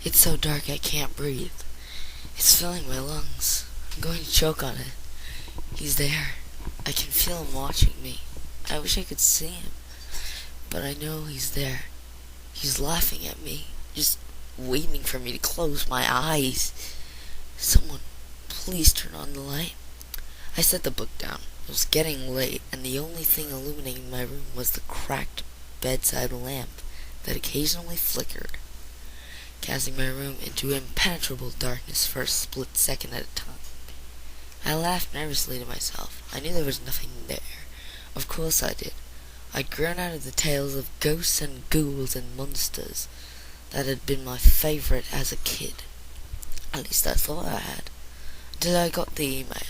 It's so dark I can't breathe. It's filling my lungs. I'm going to choke on it. He's there. I can feel him watching me. I wish I could see him, but I know he's there. He's laughing at me, just waiting for me to close my eyes. Someone, please turn on the light. I set the book down. It was getting late, and the only thing illuminating my room was the cracked bedside lamp that occasionally flickered, casting my room into impenetrable darkness for a split second at a time. I laughed nervously to myself. I knew there was nothing there. Of course I did. I'd grown out of the tales of ghosts and ghouls and monsters that had been my favourite as a kid. At least I thought I had. Until I got the email.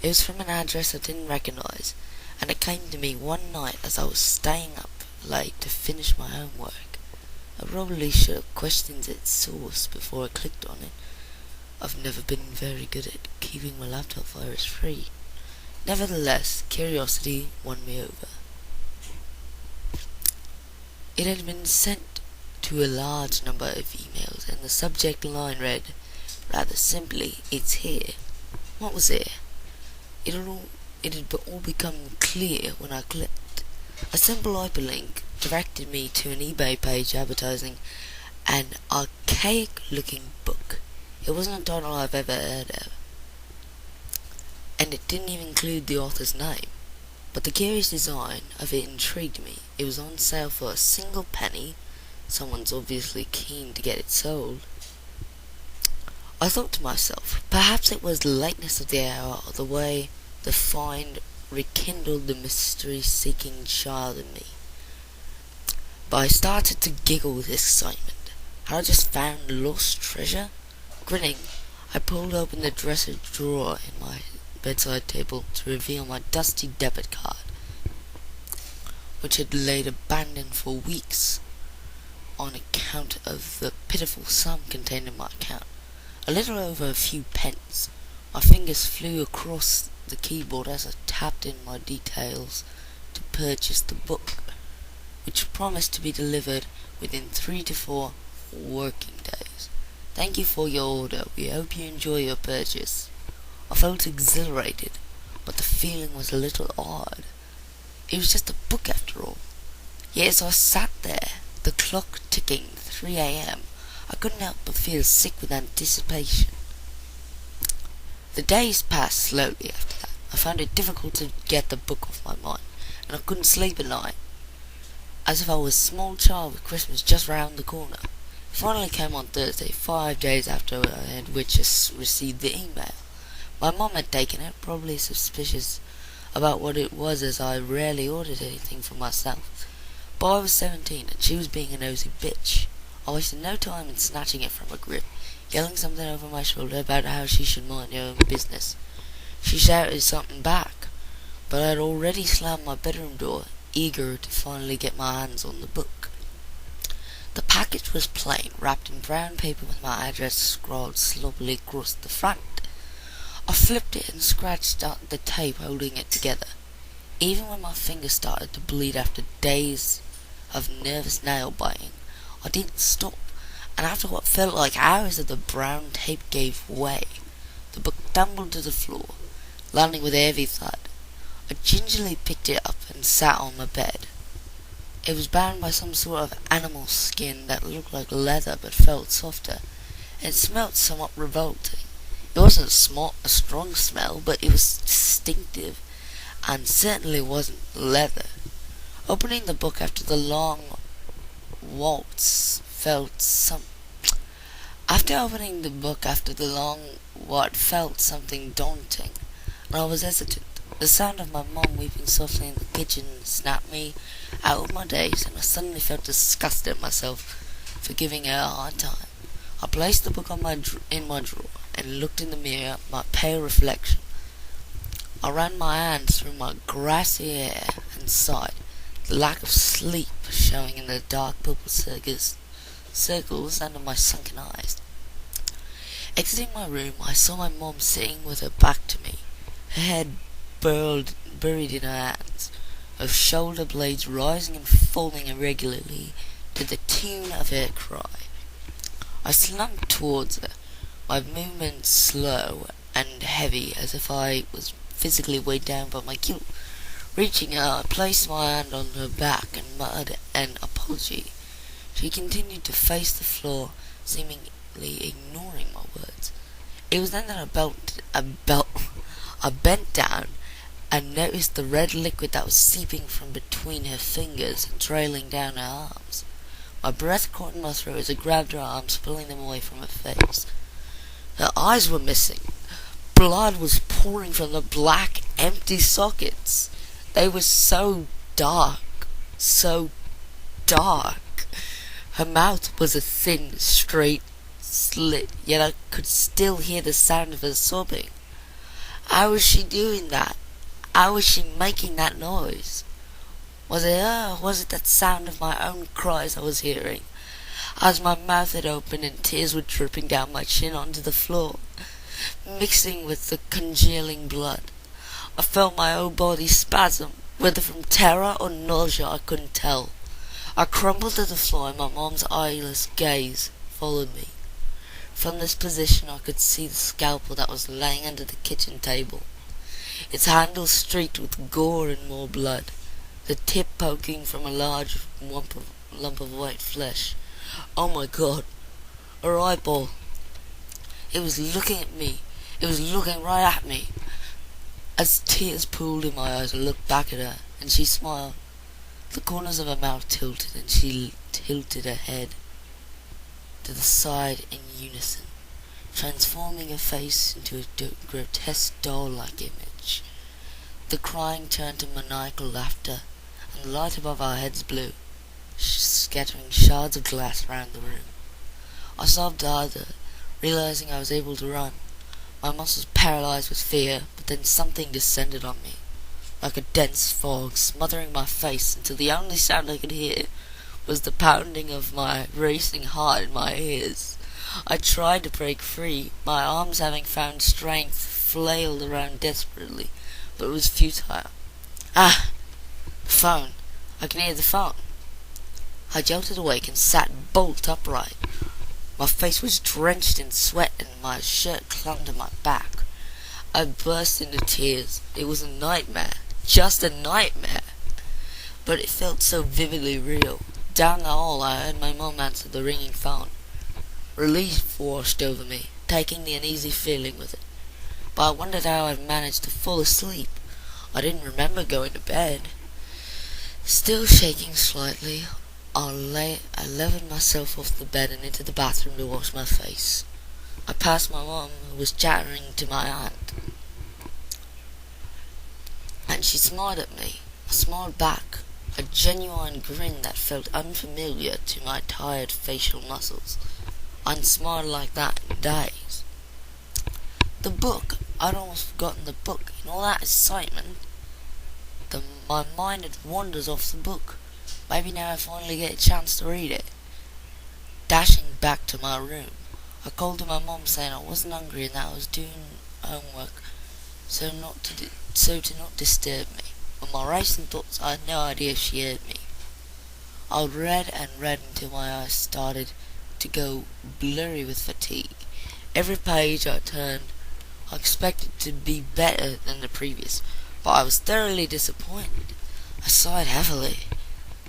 It was from an address I didn't recognise, and it came to me one night as I was staying up late to finish my homework. I probably should have questioned its source before I clicked on it. I've never been very good at keeping my laptop virus-free. Nevertheless, curiosity won me over. It had been sent to a large number of emails, and the subject line read, rather simply, "It's here." What was there? It had all become clear when I clicked. A simple hyperlink directed me to an eBay page advertising an archaic-looking book. It wasn't a title I've ever heard of, and it didn't even include the author's name. But the curious design of it intrigued me. It was on sale for a single penny. Someone's obviously keen to get it sold. I thought to myself, perhaps it was the lateness of the hour or the way the find rekindled the mystery-seeking child in me. But I started to giggle with excitement. Had I just found lost treasure? Grinning, I pulled open the dresser drawer in my bedside table to reveal my dusty debit card, which had laid abandoned for weeks on account of the pitiful sum contained in my account. A little over a few pence. My fingers flew across the keyboard as I tapped in my details to purchase the book, which promised to be delivered within 3 to 4 working days. Thank you for your order. We hope you enjoy your purchase. I felt exhilarated, but the feeling was a little odd. It was just a book after all. Yet as I sat there, the clock ticking 3 a.m., I couldn't help but feel sick with anticipation. The days passed slowly after that. I found it difficult to get the book off my mind, and I couldn't sleep at night, as if I was a small child with Christmas just round the corner. It finally came on Thursday, 5 days after I had received the email. My mum had taken it, probably suspicious about what it was, as I rarely ordered anything for myself. But I was 17, and she was being a nosy bitch. I wasted no time in snatching it from her grip, yelling something over my shoulder about how she should mind her own business. She shouted something back, but I had already slammed my bedroom door, eager to finally get my hands on the book. The package was plain, wrapped in brown paper with my address scrawled sloppily across the front. I flipped it and scratched out the tape holding it together. Even when my fingers started to bleed after days of nervous nail biting, I didn't stop, and after what felt like hours of the brown tape gave way, the book tumbled to the floor, landing with a heavy thud. I gingerly picked it up and sat on my bed. It was bound by some sort of animal skin that looked like leather but felt softer, and smelt somewhat revolting. It wasn't a strong smell, but it was distinctive, and certainly wasn't leather. Opening the book after the long waltz felt something daunting, and I was hesitant. The sound of my mum weeping softly in the kitchen snapped me out of my daze, and I suddenly felt disgusted at myself for giving her a hard time. I placed the book in my drawer and looked in the mirror at my pale reflection. I ran my hands through my grassy hair and sighed, the lack of sleep showing in the dark purple circles under my sunken eyes. Exiting my room, I saw my mum sitting with her back to me, her head buried in her hands, her shoulder blades rising and falling irregularly to the tune of her cry. I slumped towards her, my movements slow and heavy as if I was physically weighed down by my guilt. Reaching her, I placed my hand on her back and muttered an apology. She continued to face the floor, seemingly ignoring my words. It was then that I bent down and noticed the red liquid that was seeping from between her fingers and trailing down her arms. My breath caught in my throat as I grabbed her arms, pulling them away from her face. Her eyes were missing. Blood was pouring from the black, empty sockets. They were so dark, so dark. Her mouth was a thin, straight slit, yet I could still hear the sound of her sobbing. How was she doing that? How was she making that noise? Was it her, or was it that sound of my own cries I was hearing? As my mouth had opened and tears were dripping down my chin onto the floor, mixing with the congealing blood. I felt my whole body spasm, whether from terror or nausea I couldn't tell. I crumpled to the floor and my mom's eyeless gaze followed me. From this position I could see the scalpel that was laying under the kitchen table, its handle streaked with gore and more blood, the tip poking from a large lump of white flesh. Oh my God! Her eyeball! It was looking at me. It was looking right at me. As tears pooled in my eyes, I looked back at her, and she smiled. The corners of her mouth tilted, and she tilted her head to the side in unison, transforming her face into a grotesque doll-like image. The crying turned to maniacal laughter, and the light above our heads blew, scattering shards of glass round the room. I sobbed harder, realizing I was able to run. My muscles paralyzed with fear, but then something descended on me, like a dense fog, smothering my face until the only sound I could hear was the pounding of my racing heart in my ears. I tried to break free. My arms, having found strength, flailed around desperately, but it was futile. Ah! The phone! I can hear the phone. I jolted awake and sat bolt upright. My face was drenched in sweat and my shirt clung to my back. I burst into tears. It was a nightmare. Just a nightmare. But it felt so vividly real. Down the hall I heard my mom answer the ringing phone. Relief washed over me, taking the uneasy feeling with it. But I wondered how I'd managed to fall asleep. I didn't remember going to bed. Still shaking slightly, I levered myself off the bed and into the bathroom to wash my face. I passed my mom, who was chattering to my aunt, and she smiled at me. I smiled back, a genuine grin that felt unfamiliar to my tired facial muscles. I hadn't smiled like that in days. The book. I'd almost forgotten the book. In all that excitement, my mind had wandered off the book. Maybe now I finally get a chance to read it. Dashing back to my room, I called to my mom saying I wasn't hungry and that I was doing homework, so to not disturb me. With my racing thoughts, I had no idea if she heard me. I read and read until my eyes started to go blurry with fatigue. Every page I turned, I expected to be better than the previous, but I was thoroughly disappointed. I sighed heavily.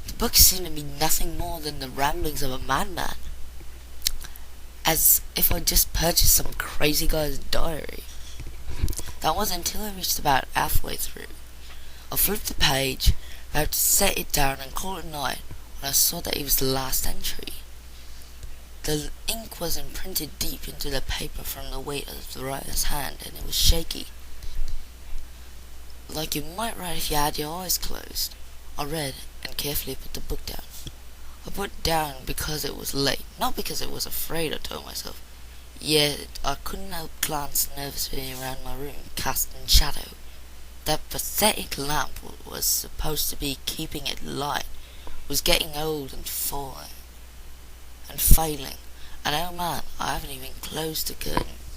The book seemed to be nothing more than the ramblings of a madman, as if I'd just purchased some crazy guy's diary. That was until I reached about halfway through. I flipped the page, about to set it down and call it a night, when I saw that it was the last entry. The ink was imprinted deep into the paper from the weight of the writer's hand, and it was shaky, like you might write if you had your eyes closed. I read, and carefully put the book down. I put it down because it was late, not because I was afraid, I told myself. Yet I couldn't help glancing nervously around my room, casting shadow. That pathetic lamp was supposed to be keeping it light was getting old and falling and failing. And oh man, I hadn't even closed the curtains.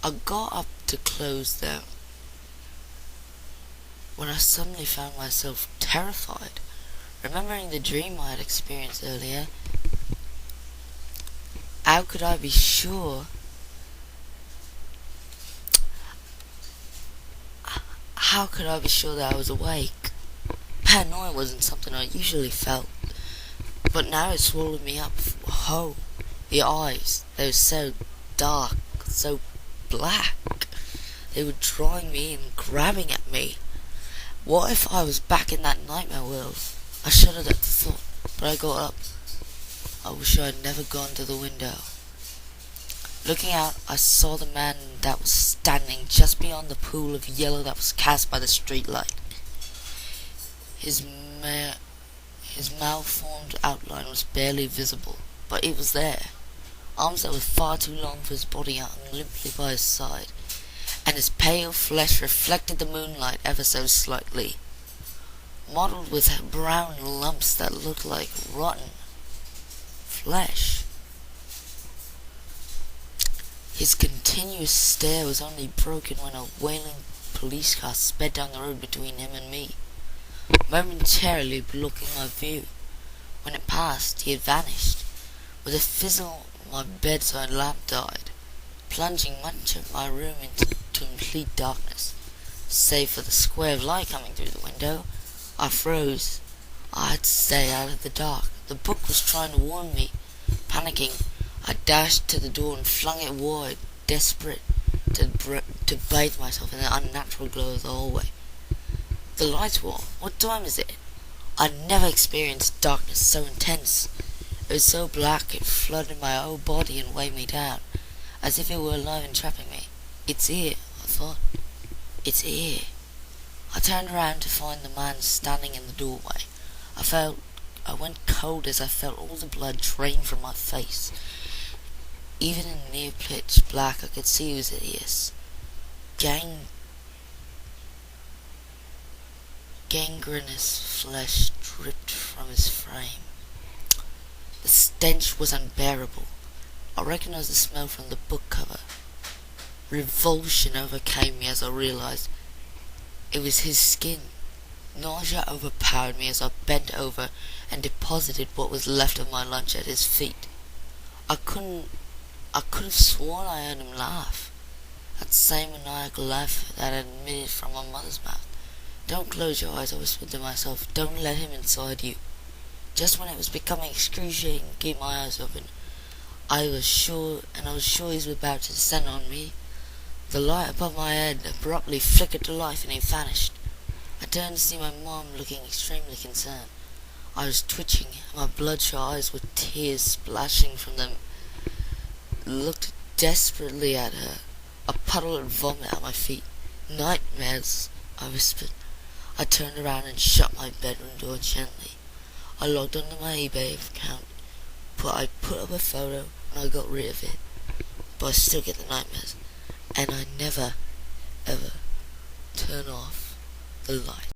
I got up to close them when I suddenly found myself terrified. Remembering the dream I had experienced earlier, how could I be sure? How could I be sure that I was awake? Paranoia wasn't something I usually felt, but now it swallowed me up whole. The eyes, they were so dark, so black. They were drawing me in, grabbing at me. What if I was back in that nightmare world? I shuddered at the thought, but I got up. I wish I had never gone to the window. Looking out, I saw the man that was standing just beyond the pool of yellow that was cast by the street light. His malformed outline was barely visible, but it was there. Arms that were far too long for his body hung limply by his side, and his pale flesh reflected the moonlight ever so slightly, mottled with brown lumps that looked like rotten flesh. His continuous stare was only broken when a wailing police car sped down the road between him and me, momentarily blocking my view. When it passed, he had vanished. With a fizzle, my bedside lamp died, plunging much of my room into complete darkness. Save for the square of light coming through the window, I froze. I had to stay out of the dark. The book was trying to warn me. Panicking, I dashed to the door and flung it wide, desperate to bathe myself in the unnatural glow of the hallway. The lights were on. What time is it? I'd never experienced darkness so intense. It was so black it flooded my whole body and weighed me down, as if it were alive and trapping me. It's here, I thought. It's here. I turned around to find the man standing in the doorway. I went cold as I felt all the blood drain from my face. Even in near pitch black, I could see he was hideous. Gangrenous flesh dripped from his frame. The stench was unbearable. I recognized the smell from the book cover. Revulsion overcame me as I realized it was his skin. Nausea overpowered me as I bent over and deposited what was left of my lunch at his feet. I could have sworn I heard him laugh. That same maniacal laugh that had emitted from my mother's mouth. "Don't close your eyes," I whispered to myself. "Don't let him inside you." Just when it was becoming excruciating to keep my eyes open, I was sure he was about to descend on me. The light above my head abruptly flickered to life and he vanished. I turned to see my mom looking extremely concerned. I was twitching, and my bloodshot eyes with tears splashing from them looked desperately at her. A puddle of vomit at my feet. "Nightmares," I whispered. I turned around and shut my bedroom door gently. I logged onto my eBay account, I put up a photo, and I got rid of it. But I still get the nightmares, and I never, ever turn off the light.